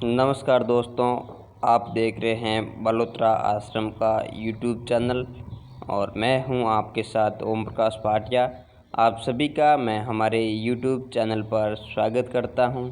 नमस्कार दोस्तों, आप देख रहे हैं बलोत्रा आश्रम का यूट्यूब चैनल और मैं हूं आपके साथ ओम प्रकाश भाटिया। आप सभी का मैं हमारे यूट्यूब चैनल पर स्वागत करता हूं,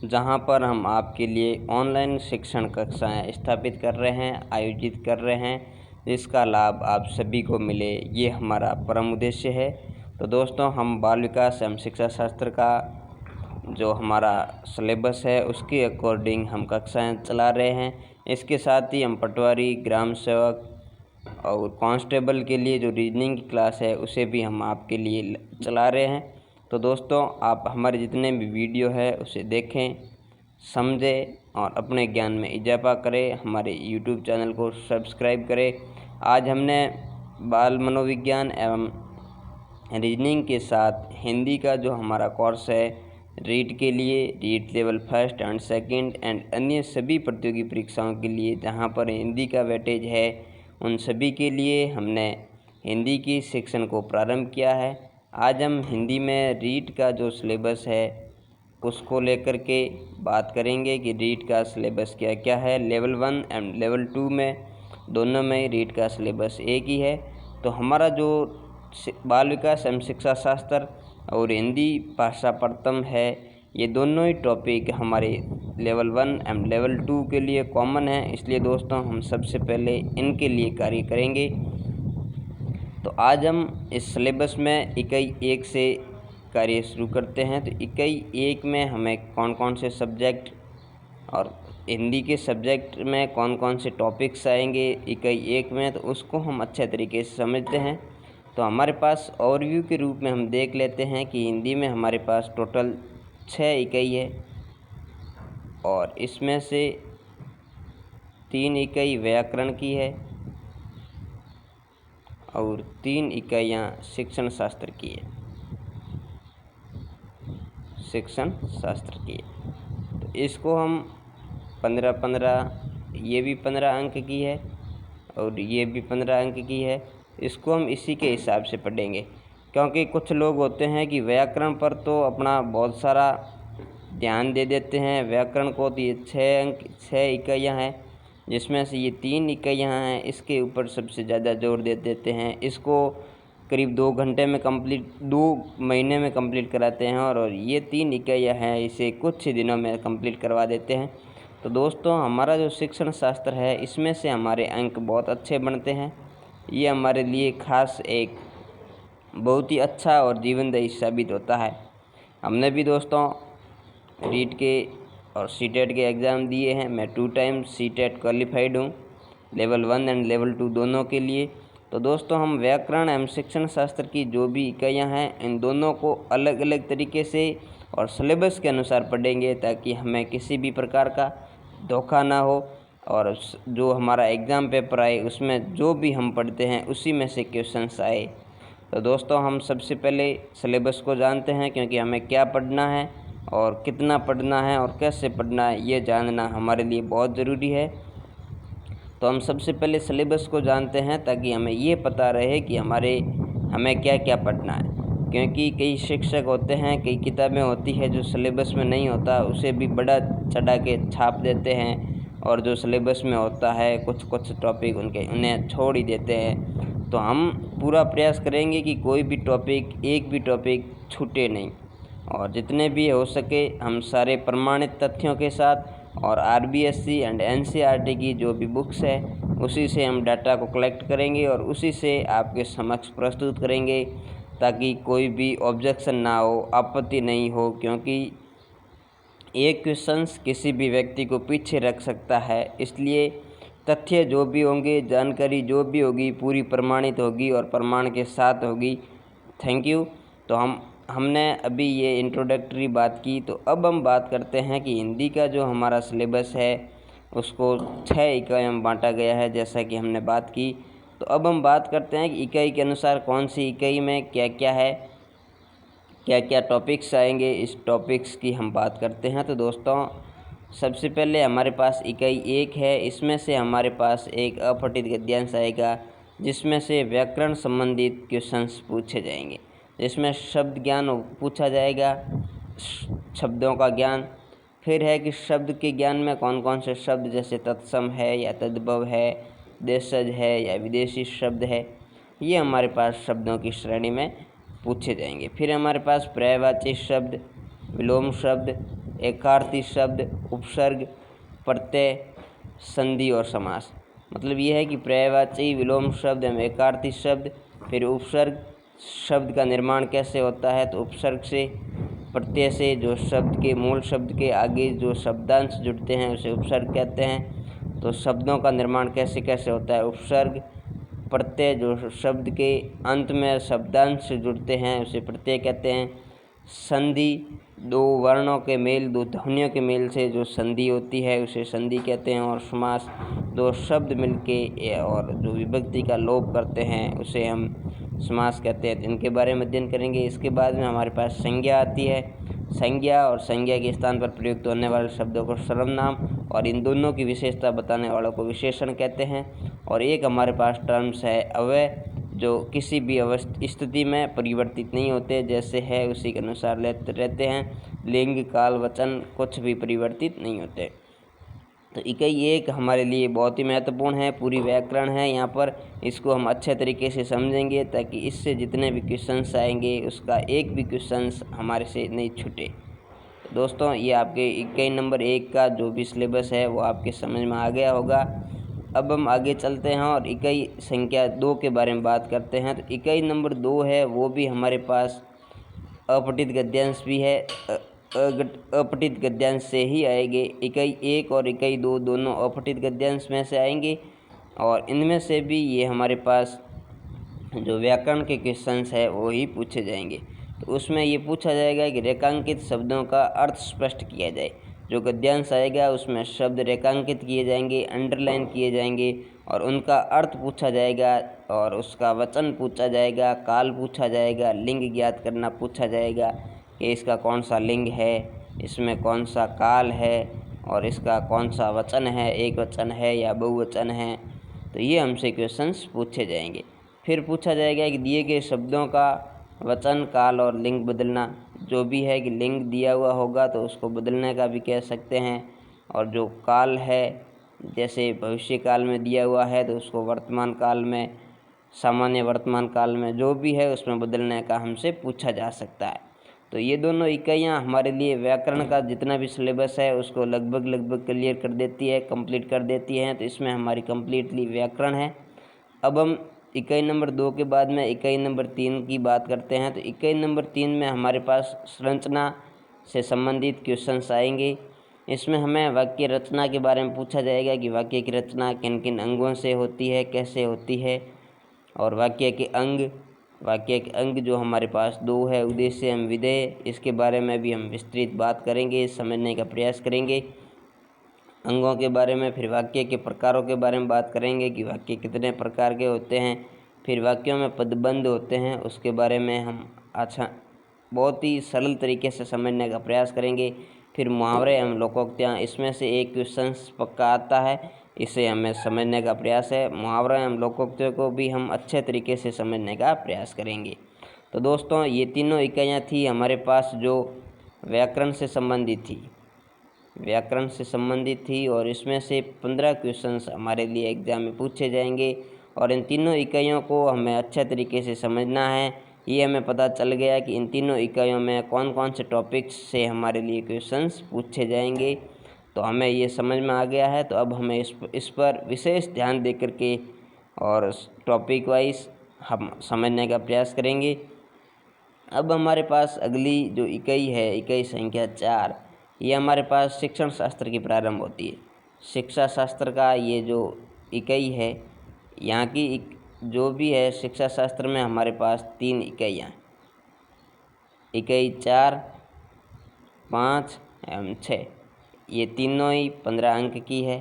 जहां पर हम आपके लिए ऑनलाइन शिक्षण कक्षाएं स्थापित कर रहे हैं, आयोजित कर रहे हैं, जिसका लाभ आप सभी को मिले, ये हमारा परम उद्देश्य है। तो दोस्तों, हम बाल विकास एवं शिक्षा शास्त्र का जो हमारा सिलेबस है उसके अकॉर्डिंग हम कक्षाएं चला रहे हैं। इसके साथ ही हम पटवारी, ग्राम सेवक और कांस्टेबल के लिए जो रीजनिंग की क्लास है उसे भी हम आपके लिए चला रहे हैं। तो दोस्तों, आप हमारे जितने भी वीडियो है उसे देखें, समझें और अपने ज्ञान में इजाफा करें। हमारे यूट्यूब चैनल को सब्सक्राइब करें। आज हमने बाल मनोविज्ञान एवं रीजनिंग के साथ हिंदी का जो हमारा कोर्स है, रीट के लिए, REET level first and second and अन्य सभी प्रतियोगी परीक्षाओं के लिए जहां पर हिंदी का वेटेज है, उन सभी के लिए हमने हिंदी की सेक्शन को प्रारंभ किया है। आज हम हिंदी में रीट का जो सिलेबस है उसको लेकर के बात करेंगे कि रीट का सिलेबस क्या क्या है। लेवल 1 एंड लेवल 2 में दोनों में रीट का सिलेबस एक ही है। तो हमारा जो बाल विकास एवं शिक्षा शास्त्र और हिंदी भाषा प्रथम है, ये दोनों ही टॉपिक हमारे लेवल 1 एंड लेवल 2 के लिए कॉमन है। इसलिए दोस्तों, हम सबसे पहले इनके लिए कार्य करेंगे। तो आज हम इस सिलेबस में इकाई 1 से कार्य शुरू करते हैं। तो इकाई 1 में हमें कौन कौन से सब्जेक्ट और हिंदी के सब्जेक्ट में कौन कौन से टॉपिक्स आएंगे इकाई 1 में, तो उसको हम अच्छे तरीके से समझते हैं। तो हमारे पास ओवरव्यू के रूप में हम देख लेते हैं कि हिंदी में हमारे पास टोटल 6 इकाई है और इसमें से 3 इकाई व्याकरण की है और 3 इकाइयाँ शिक्षण शास्त्र की है। तो इसको हम 15-15, ये भी 15 अंक की है और ये भी 15 अंक की है। इसको हम इसी के हिसाब से पढ़ेंगे, क्योंकि कुछ लोग होते हैं कि व्याकरण पर तो अपना बहुत सारा ध्यान दे देते हैं। व्याकरण को तो ये 6 इकाइयाँ हैं, जिसमें से ये 3 इकाइयाँ हैं, इसके ऊपर सबसे ज़्यादा जोर दे देते हैं। इसको करीब 2 घंटे में कंप्लीट, 2 महीने में कंप्लीट कराते हैं और ये 3 इकाइयाँ हैं, इसे कुछ ही दिनों में कंप्लीट करवा देते हैं। तो दोस्तों, हमारा जो शिक्षण शास्त्र है इसमें से हमारे अंक बहुत अच्छे बनते हैं। ये हमारे लिए खास एक बहुत ही अच्छा और जीवनदायी साबित होता है। हमने भी दोस्तों रीट के और सीटेट के एग्ज़ाम दिए हैं। मैं 2 टाइम सीटेट क्वालिफाइड हूँ, लेवल 1 एंड लेवल 2 दोनों के लिए। तो दोस्तों, हम व्याकरण एवं शिक्षण शास्त्र की जो भी इकाइयाँ हैं, इन दोनों को अलग अलग तरीके से और सिलेबस के अनुसार पढ़ेंगे, ताकि हमें किसी भी प्रकार का धोखा ना हो और जो हमारा एग्ज़ाम पेपर आए उसमें जो भी हम पढ़ते हैं उसी में से क्वेश्चंस आए। तो दोस्तों, हम सबसे पहले सिलेबस को जानते हैं, क्योंकि हमें क्या पढ़ना है और कितना पढ़ना है और कैसे पढ़ना है ये जानना हमारे लिए बहुत ज़रूरी है। तो हम सबसे पहले सिलेबस को जानते हैं, ताकि हमें ये पता रहे कि हमें क्या क्या पढ़ना है। क्योंकि कई शिक्षक होते हैं, कई किताबें होती है जो सिलेबस में नहीं होता, उसे भी बड़ा चढ़ा के छाप देते हैं, और जो सिलेबस में होता है कुछ टॉपिक उन्हें छोड़ ही देते हैं। तो हम पूरा प्रयास करेंगे कि कोई भी टॉपिक, एक भी टॉपिक छूटे नहीं, और जितने भी हो सके हम सारे प्रमाणित तथ्यों के साथ और आरबीएससी एंड एनसीईआरटी की जो भी बुक्स है उसी से हम डाटा को कलेक्ट करेंगे और उसी से आपके समक्ष प्रस्तुत करेंगे, ताकि कोई भी ऑब्जेक्शन ना हो, आपत्ति नहीं हो। क्योंकि एक क्वेश्चंस किसी भी व्यक्ति को पीछे रख सकता है, इसलिए तथ्य जो भी होंगे, जानकारी जो भी होगी, पूरी प्रमाणित होगी और प्रमाण के साथ होगी। Thank you. तो हमने अभी ये इंट्रोडक्टरी बात की। तो अब हम बात करते हैं कि हिंदी का जो हमारा सिलेबस है उसको 6 इकाइयों में बांटा गया है, जैसा कि हमने बात की। तो अब हम बात करते हैं कि इकाई के अनुसार कौन सी इकाई में क्या क्या है, क्या क्या टॉपिक्स आएंगे, इस टॉपिक्स की हम बात करते हैं। तो दोस्तों, सबसे पहले हमारे पास इकाई 1 है। इसमें से हमारे पास एक अपठित गद्यांश आएगा, जिसमें से व्याकरण संबंधित क्वेश्चंस पूछे जाएंगे, जिसमें शब्द ज्ञान पूछा जाएगा, शब्दों का ज्ञान, फिर है कि शब्द के ज्ञान में कौन कौन से शब्द, जैसे तत्सम है या तद्भव है, देशज है या विदेशी शब्द है, ये हमारे पास शब्दों की श्रेणी में पूछे जाएंगे। फिर हमारे पास पर्यायवाची शब्द, विलोम शब्द, एकार्थी शब्द, उपसर्ग, प्रत्यय, संधि और समास। मतलब ये है कि पर्यायवाची, विलोम शब्द एवं एकार्थी शब्द, फिर उपसर्ग, शब्द का निर्माण कैसे होता है, तो उपसर्ग से, प्रत्यय से, जो शब्द के मूल शब्द के आगे जो शब्दांश जुड़ते हैं उसे उपसर्ग कहते हैं। तो शब्दों का निर्माण कैसे कैसे होता है, उपसर्ग, प्रत्यय, जो शब्द के अंत में शब्दांश जुड़ते हैं उसे प्रत्यय कहते हैं। संधि, दो वर्णों के मेल, दो ध्वनियों के मेल से जो संधि होती है उसे संधि कहते हैं। और समास, दो शब्द मिलके और जो विभक्ति का लोप करते हैं उसे हम समास कहते हैं। इनके बारे में अध्ययन करेंगे। इसके बाद में हमारे पास संज्ञा आती है। संज्ञा और संज्ञा के स्थान पर प्रयुक्त होने वाले शब्दों को सर्वनाम और इन दोनों की विशेषता बताने वालों को विशेषण कहते हैं। और एक हमारे पास टर्म्स है अव्यय, जो किसी भी स्थिति में परिवर्तित नहीं होते, जैसे है उसी के अनुसार रहते हैं। लिंग, काल, वचन कुछ भी परिवर्तित नहीं होते। तो इकाई 1 हमारे लिए बहुत ही महत्वपूर्ण है, पूरी व्याकरण है यहाँ पर। इसको हम अच्छे तरीके से समझेंगे ताकि इससे जितने भी क्वेश्चंस आएंगे उसका एक भी क्वेश्चंस हमारे से नहीं छूटे। तो दोस्तों, ये आपके इकाई नंबर 1 का जो भी सिलेबस है वो आपके समझ में आ गया होगा। अब हम आगे चलते हैं और इकाई संख्या 2 के बारे में बात करते हैं। तो इकाई नंबर 2 है वो भी हमारे पास अपठित गद्यांश भी है, अपठित गद्यांश से ही आएंगे। इकाई 1 और इकाई 2 दोनों अपठित गद्यांश में से आएंगे और इनमें से भी ये हमारे पास जो व्याकरण के क्वेश्चंस है वो ही पूछे जाएंगे। तो उसमें ये पूछा जाएगा कि रेखांकित शब्दों का अर्थ स्पष्ट किया जाए। जो गद्यांश आएगा उसमें शब्द रेखांकित किए जाएंगे, अंडरलाइन किए जाएंगे और उनका अर्थ पूछा जाएगा और उसका वचन पूछा जाएगा, काल पूछा जाएगा, लिंग ज्ञात करना पूछा जाएगा कि इसका कौन सा लिंग है, इसमें कौन सा काल है और इसका कौन सा वचन है, एक वचन है या बहुवचन है। तो ये हमसे क्वेश्चंस पूछे जाएंगे। फिर पूछा जाएगा कि दिए गए शब्दों का वचन, काल और लिंग बदलना। जो भी है कि लिंग दिया हुआ होगा तो उसको बदलने का भी कह सकते हैं। और जो काल है, जैसे भविष्य काल में दिया हुआ है तो उसको वर्तमान काल में, सामान्य वर्तमान काल में जो भी है उसमें बदलने का हमसे पूछा जा सकता है। तो ये दोनों इकाइयाँ हमारे लिए व्याकरण का जितना भी सिलेबस है उसको लगभग क्लियर कर देती है, कंप्लीट कर देती हैं। तो इसमें हमारी कंप्लीटली व्याकरण है। अब हम इकाई नंबर 2 के बाद में इकाई नंबर 3 की बात करते हैं। तो इकाई नंबर 3 में हमारे पास संरचना से संबंधित क्वेश्चंस आएंगे। इसमें हमें वाक्य रचना के बारे में पूछा जाएगा कि वाक्य की रचना किन किन अंगों से होती है, कैसे होती है। और वाक्य के अंग जो हमारे पास 2 है, उद्देश्य एवं विधेय, इसके बारे में भी हम विस्तृत बात करेंगे, समझने का प्रयास करेंगे अंगों के बारे में। फिर वाक्य के प्रकारों के बारे में बात करेंगे कि वाक्य कितने प्रकार के होते हैं। फिर वाक्यों में पदबंध होते हैं, उसके बारे में हम बहुत ही सरल तरीके से समझने का प्रयास करेंगे। फिर मुहावरे एवं लोकोक्तियाँ, इसमें से एक क्वेश्चन पक्का आता है, इसे हमें समझने का प्रयास है। मुहावरा एवं लोकोक्तियों को भी हम अच्छे तरीके से समझने का प्रयास करेंगे। तो दोस्तों, ये तीनों इकाइयाँ थी हमारे पास जो व्याकरण से संबंधित थी और इसमें से 15 क्वेश्चंस हमारे लिए एग्ज़ाम में पूछे जाएंगे। और इन तीनों इकाइयों को हमें अच्छे तरीके से समझना है। ये हमें पता चल गया कि इन तीनों इकाइयों में कौन कौन से टॉपिक्स से हमारे लिए क्वेश्चंस पूछे जाएंगे, तो हमें ये समझ में आ गया है। तो अब हमें इस पर विशेष ध्यान दे करके और टॉपिक वाइज हम समझने का प्रयास करेंगे। अब हमारे पास अगली जो इकाई है, इकाई संख्या 4, ये हमारे पास शिक्षण शास्त्र की प्रारंभ होती है। शिक्षा शास्त्र का ये जो इकाई है, यहाँ की जो भी है शिक्षा शास्त्र में हमारे पास 3 इकाइयाँ हैं। इकाई 4, 5 एवं 6, ये तीनों ही 15 अंक की है।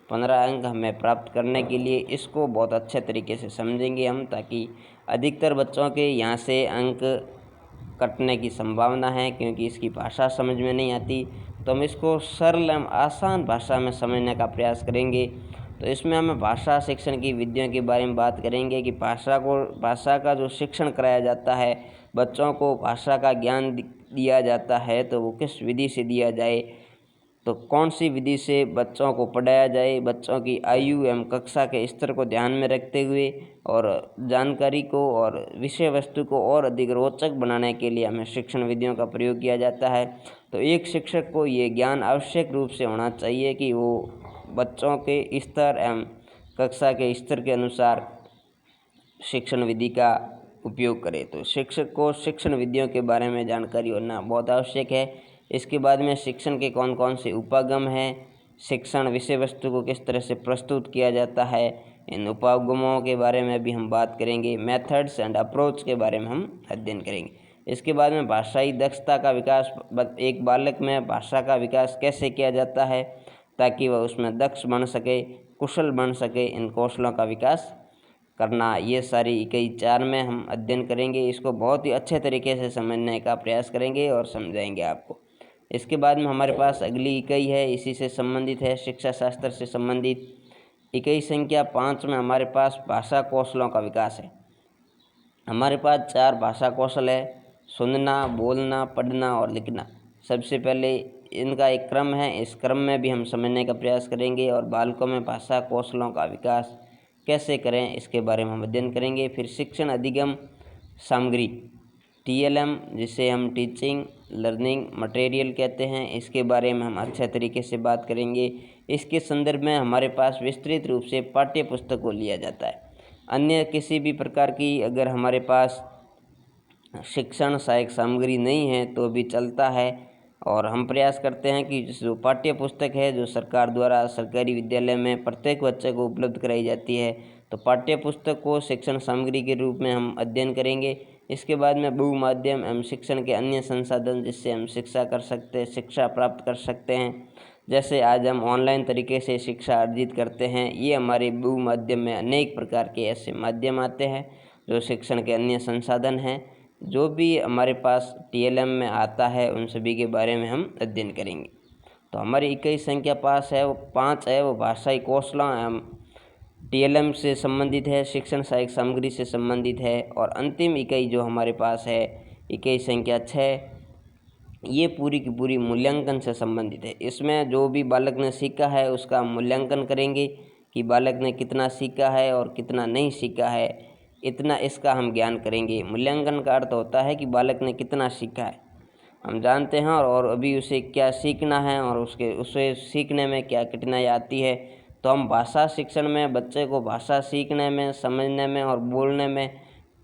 15 अंक हमें प्राप्त करने के लिए इसको बहुत अच्छे तरीके से समझेंगे हम, ताकि अधिकतर बच्चों के यहाँ से अंक कटने की संभावना है, क्योंकि इसकी भाषा समझ में नहीं आती। तो हम इसको सरल एवं आसान भाषा में समझने का प्रयास करेंगे। तो इसमें हम भाषा शिक्षण की विधियों के बारे में बात करेंगे कि भाषा का जो शिक्षण कराया जाता है, बच्चों को भाषा का ज्ञान दिया जाता है, तो वो किस विधि से दिया जाए। तो कौन सी विधि से बच्चों को पढ़ाया जाए, बच्चों की आयु एवं कक्षा के स्तर को ध्यान में रखते हुए और जानकारी को और विषय वस्तु को और अधिक रोचक बनाने के लिए हमें शिक्षण विधियों का प्रयोग किया जाता है। तो एक शिक्षक को ये ज्ञान आवश्यक रूप से होना चाहिए कि वो बच्चों के स्तर एवं कक्षा के स्तर के अनुसार शिक्षण विधि का उपयोग करे। तो शिक्षक को शिक्षण विधियों के बारे में जानकारी होना बहुत आवश्यक है। इसके बाद में शिक्षण के कौन कौन से उपागम हैं, शिक्षण विषय वस्तु को किस तरह से प्रस्तुत किया जाता है, इन उपागमों के बारे में भी हम बात करेंगे। मेथड्स एंड अप्रोच के बारे में हम अध्ययन करेंगे। इसके बाद में भाषाई दक्षता का विकास, एक बालक में भाषा का विकास कैसे किया जाता है ताकि वह उसमें दक्ष बन सके, कुशल बन सके, इन कौशलों का विकास करना, ये सारी इकाई 4 में हम अध्ययन करेंगे। इसको बहुत ही अच्छे तरीके से समझने का प्रयास करेंगे और समझाएंगे आपको। इसके बाद में हमारे पास अगली इकाई है, इसी से संबंधित है, शिक्षा शास्त्र से संबंधित इकाई संख्या 5 में हमारे पास भाषा कौशलों का विकास है। हमारे पास 4 भाषा कौशल है, सुनना, बोलना, पढ़ना और लिखना। सबसे पहले इनका एक क्रम है, इस क्रम में भी हम समझने का प्रयास करेंगे और बालकों में भाषा कौशलों का विकास कैसे करें इसके बारे में हम अध्ययन करेंगे। फिर शिक्षण अधिगम सामग्री TLM, जिसे हम टीचिंग लर्निंग मटेरियल कहते हैं, इसके बारे में हम अच्छे तरीके से बात करेंगे। इसके संदर्भ में हमारे पास विस्तृत रूप से पाठ्य पुस्तक को लिया जाता है। अन्य किसी भी प्रकार की अगर हमारे पास शिक्षण सहायक सामग्री नहीं है तो भी चलता है और हम प्रयास करते हैं कि जो पाठ्य पुस्तक है जो सरकार द्वारा सरकारी विद्यालय में प्रत्येक बच्चे को उपलब्ध कराई जाती है, तो पाठ्य पुस्तक को शिक्षण सामग्री के रूप में हम अध्ययन करेंगे। इसके बाद में बहुमाध्यम एवं शिक्षण के अन्य संसाधन जिससे हम शिक्षा प्राप्त कर सकते हैं, जैसे आज हम ऑनलाइन तरीके से शिक्षा अर्जित करते हैं, ये हमारे बहुमाध्यम में अनेक प्रकार के ऐसे माध्यम आते हैं जो शिक्षण के अन्य संसाधन हैं। जो भी हमारे पास TLM में आता है उन सभी के बारे में हम अध्ययन करेंगे। तो हमारी इकाई संख्या 5 है, वो भाषाई कौशलों एवं TLM से संबंधित है, शिक्षण सहायक सामग्री से संबंधित है। और अंतिम इकाई जो हमारे पास है, इकाई संख्या 6, ये पूरी की पूरी मूल्यांकन से संबंधित है। इसमें जो भी बालक ने सीखा है उसका मूल्यांकन करेंगे कि बालक ने कितना सीखा है और कितना नहीं सीखा है, इतना इसका हम ज्ञान करेंगे। मूल्यांकन का अर्थ होता है कि बालक ने कितना सीखा है, हम जानते हैं और अभी उसे क्या सीखना है और उसे सीखने में क्या कठिनाई आती है। तो हम भाषा शिक्षण में बच्चे को भाषा सीखने में, समझने में और बोलने में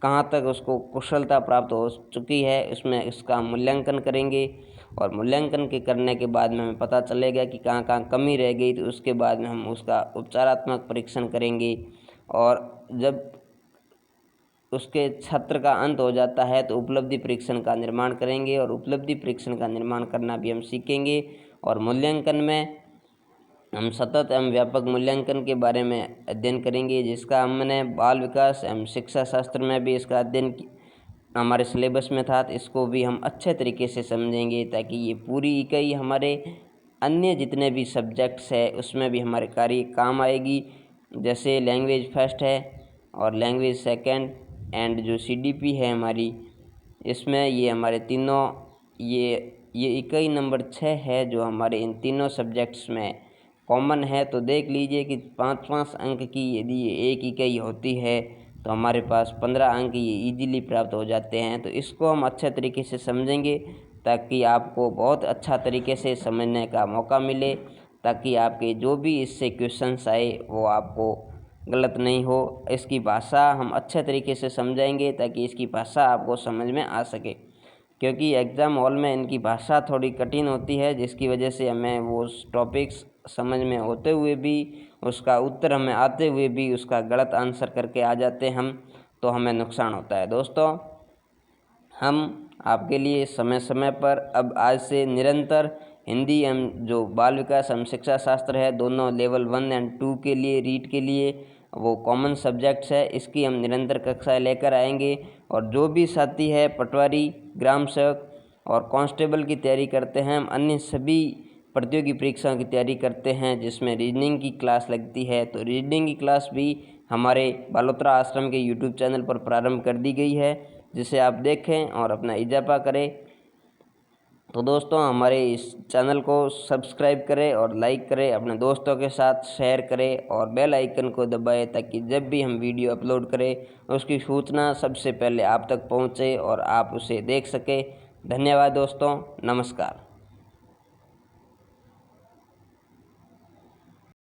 कहाँ तक उसको कुशलता प्राप्त हो चुकी है, उसमें इसका मूल्यांकन करेंगे। और मूल्यांकन के करने के बाद में हमें पता चलेगा कि कहाँ कहाँ कमी रह गई, तो उसके बाद में हम उसका उपचारात्मक परीक्षण करेंगे। और जब उसके छात्र का अंत हो जाता है तो उपलब्धि परीक्षण का निर्माण करेंगे और उपलब्धि परीक्षण का निर्माण करना भी हम सीखेंगे। और मूल्यांकन में हम सतत एवं व्यापक मूल्यांकन के बारे में अध्ययन करेंगे, जिसका हमने बाल विकास एवं शिक्षा शास्त्र में भी इसका अध्ययन हमारे सिलेबस में था। तो इसको भी हम अच्छे तरीके से समझेंगे ताकि ये पूरी इकाई हमारे अन्य जितने भी सब्जेक्ट्स है उसमें भी हमारे कार्य काम आएगी। जैसे लैंग्वेज फर्स्ट है और लैंग्वेज सेकंड एंड जो CDP है हमारी, इसमें ये हमारे तीनों ये इकाई नंबर 6 है जो हमारे इन तीनों सब्जेक्ट्स में कॉमन है। तो देख लीजिए कि 5-5 अंक की यदि ये एक इकाई होती है तो हमारे पास 15 अंक ये ईजिली प्राप्त हो जाते हैं। तो इसको हम अच्छे तरीके से समझेंगे ताकि आपको बहुत अच्छा तरीके से समझने का मौका मिले, ताकि आपके जो भी इससे क्वेश्चंस आए वो आपको गलत नहीं हो। इसकी भाषा हम अच्छे तरीके से समझाएंगे ताकि इसकी भाषा आपको समझ में आ सके, क्योंकि एग्ज़ाम हॉल में इनकी भाषा थोड़ी कठिन होती है, जिसकी वजह से हमें वो टॉपिक्स समझ में होते हुए भी, उसका उत्तर हमें आते हुए भी उसका गलत आंसर करके आ जाते हम, तो हमें नुकसान होता है। दोस्तों, हम आपके लिए समय समय पर अब आज से निरंतर हिंदी एवं जो बाल विकास एवं शिक्षा शास्त्र है, दोनों लेवल 1 एंड 2 के लिए रीड के लिए वो कॉमन सब्जेक्ट्स है, इसकी हम निरंतर कक्षाएं लेकर आएंगे। और जो भी साथी है पटवारी, ग्राम सेवक और कांस्टेबल की तैयारी करते हैं, हम अन्य सभी प्रतियोगी परीक्षाओं की तैयारी करते हैं जिसमें रीजनिंग की क्लास लगती है, तो रीजनिंग की क्लास भी हमारे बालोतरा आश्रम के YouTube चैनल पर प्रारंभ कर दी गई है, जिसे आप देखें और अपना इजाफा करें। तो दोस्तों हमारे इस चैनल को सब्सक्राइब करें और लाइक करें, अपने दोस्तों के साथ शेयर करें और बेल आइकन को दबाएं ताकि जब भी हम वीडियो अपलोड करें उसकी सूचना सबसे पहले आप तक पहुंचे और आप उसे देख सकें। धन्यवाद दोस्तों, नमस्कार।